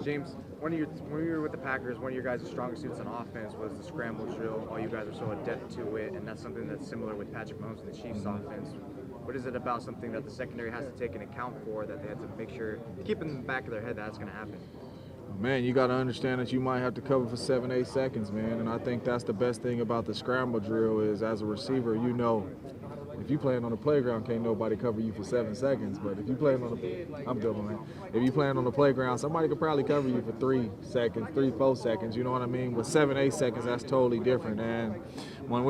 James, when you were with the Packers, one of your guys' strongest suits on offense was the scramble drill. All you guys are so adept to it, and that's something that's similar with Patrick Mahomes and the Chiefs' offense. What is it about something that the secondary has to take into account for that they have to make sure, keep in the back of their head that's going to happen? Man, you got to understand that you might have to cover for 7, 8 seconds, man. And I think that's the best thing about the scramble drill is as a receiver, you know, if you playing on the playground, can't nobody cover you for 7 seconds. But if you playing on I'm double man. If you playing on the playground, somebody could probably cover you for 3 seconds, 3, 4 seconds. You know what I mean? With 7, 8 seconds, that's totally different. And when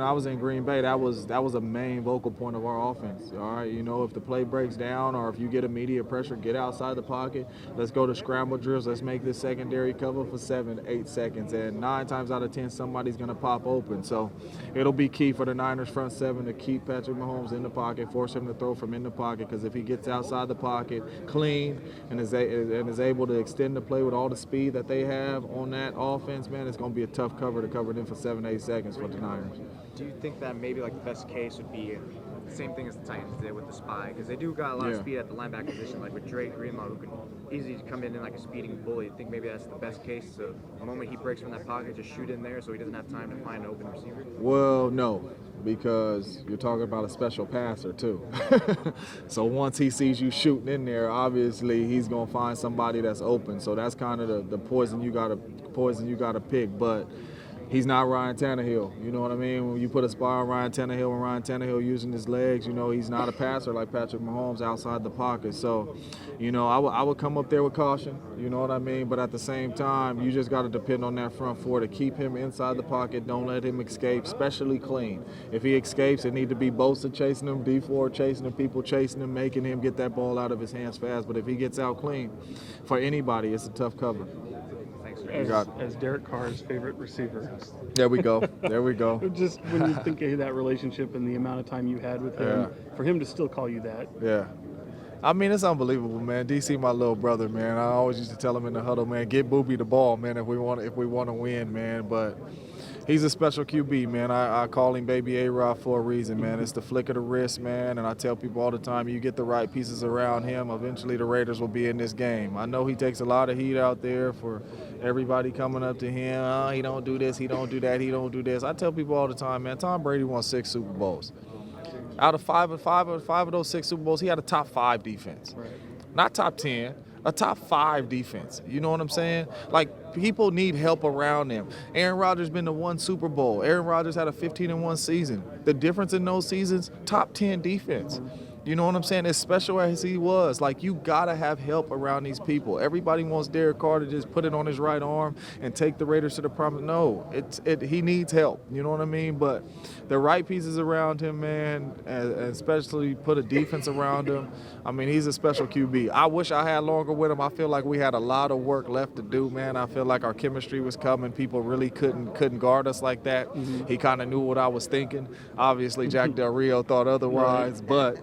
I was in Green Bay, that was a main vocal point of our offense. All right, you know, if the play breaks down or if you get immediate pressure, get outside the pocket. Let's go to scramble drills. Let's make this secondary cover for 7, 8 seconds. And 9 times out of 10, somebody's gonna pop open. So it'll be key for the Niners front seven to keep Patrick Mahomes in the pocket, force him to throw from in the pocket. Because if he gets outside the pocket clean and is able to extend the play with all the speed that they have on that offense, man, it's gonna be a tough cover to cover them for 7, 8 seconds for the Niners. Do you think that maybe like the best case would be the same thing as the Titans did with the spy? Because they do got a lot of speed at the linebacker position, like with Drake Greenlaw, who can easily come in like a speeding bully. I think maybe that's the best case. So the moment he breaks from that pocket, just shoot in there so he doesn't have time to find an open receiver. Well, no, because you're talking about a special passer too. So once he sees you shooting in there, obviously he's gonna find somebody that's open. So that's kind of the poison you gotta pick. But he's not Ryan Tannehill. You know what I mean? When you put a spy on Ryan Tannehill using his legs, you know, he's not a passer like Patrick Mahomes outside the pocket. So, you know, I would come up there with caution, you know what I mean? But at the same time, you just got to depend on that front four to keep him inside the pocket. Don't let him escape, especially clean. If he escapes, it need to be Bosa chasing him, D4 chasing him, people chasing him, making him get that ball out of his hands fast. But if he gets out clean, for anybody, it's a tough cover. As Derek Carr's favorite receiver. There we go. There we go. Just when you think of that relationship and the amount of time you had with him, for him to still call you that. Yeah. I mean, it's unbelievable, man. DC, my little brother, man. I always used to tell him in the huddle, man, get Boobie the ball, man, if we want to win, man. But he's a special QB, man. I call him Baby A-Rod for a reason, man. It's the flick of the wrist, man. And I tell people all the time, you get the right pieces around him, eventually the Raiders will be in this game. I know he takes a lot of heat out there for everybody coming up to him. Oh, he don't do this, he don't do that, he don't do this. I tell people all the time, man, Tom Brady won 6 Super Bowls. Out of five of those 6 Super Bowls, he had a top 5 defense. Right. Not top 10, a top 5 defense. You know what I'm saying? Like, people need help around them. Aaron Rodgers been to 1 Super Bowl. Aaron Rodgers had a 15-1 season. The difference in those seasons, top 10 defense. You know what I'm saying? As special as he was, like, you gotta have help around these people. Everybody wants Derek Carr to just put it on his right arm and take the Raiders to the promise. No, he needs help. You know what I mean? But the right pieces around him, man, and especially put a defense around him. I mean, he's a special QB. I wish I had longer with him. I feel like we had a lot of work left to do, man. I feel like our chemistry was coming. People really couldn't guard us like that. Mm-hmm. He kind of knew what I was thinking. Obviously, Jack Del Rio thought otherwise, but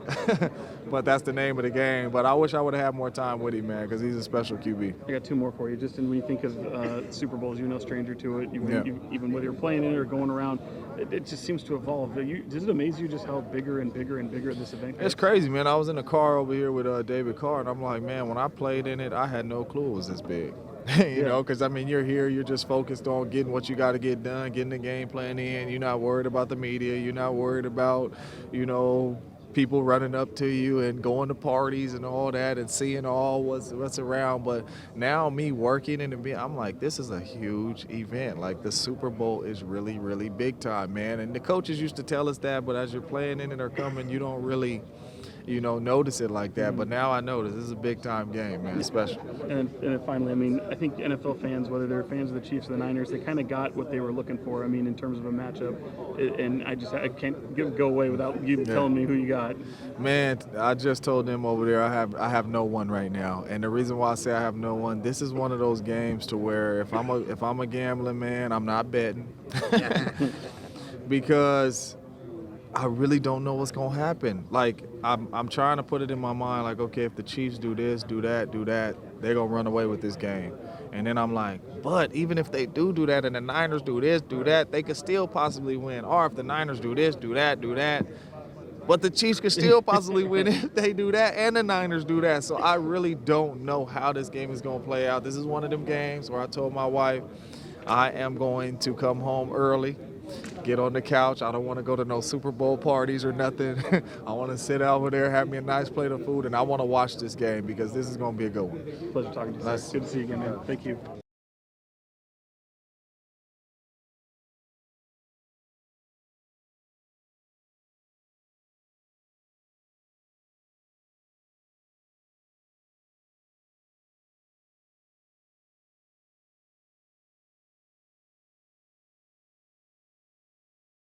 but that's the name of the game. But I wish I would have had more time with him, man, because he's a special QB. I got 2 more for you. Just when you think of Super Bowls, you're no stranger to it. Even whether you're playing in it or going around, it just seems to evolve. Does it amaze you just how bigger and bigger and bigger this event gets? It's crazy, man. I was in the car over here with David Carr, and I'm like, man, when I played in it, I had no clue it was this big. You know, because, I mean, you're here, you're just focused on getting what you got to get done, getting the game plan in. You're not worried about the media. You're not worried about, you know, people running up to you and going to parties and all that and seeing all what's around. But now me working in the event, I'm like, this is a huge event. Like, the Super Bowl is really, really big time, man. And the coaches used to tell us that, but as you're playing in it or coming, you don't really, you know, notice it like that. But now I notice this is a big-time game, man, especially. And then finally, I mean, I think NFL fans, whether they're fans of the Chiefs or the Niners, they kind of got what they were looking for, I mean, in terms of a matchup. And I can't go away without you telling me who you got. Man, I just told them over there I have no one right now. And the reason why I say I have no one, this is one of those games to where if I'm a gambling man, I'm not betting. Because I really don't know what's gonna happen. Like, I'm trying to put it in my mind, like, okay, if the Chiefs do this, do that, they're gonna run away with this game. And then I'm like, but even if they do that, and the Niners do this, do that, they could still possibly win. Or if the Niners do this, do that, But the Chiefs could still possibly win if they do that, and the Niners do that. So I really don't know how this game is going to play out. This is one of them games where I told my wife I am going to come home early, get on the couch. I don't want to go to no Super Bowl parties or nothing. I want to sit over there, have me a nice plate of food, and I want to watch this game because this is going to be a good one. Pleasure talking to you. Good to see you again, man. Thank you.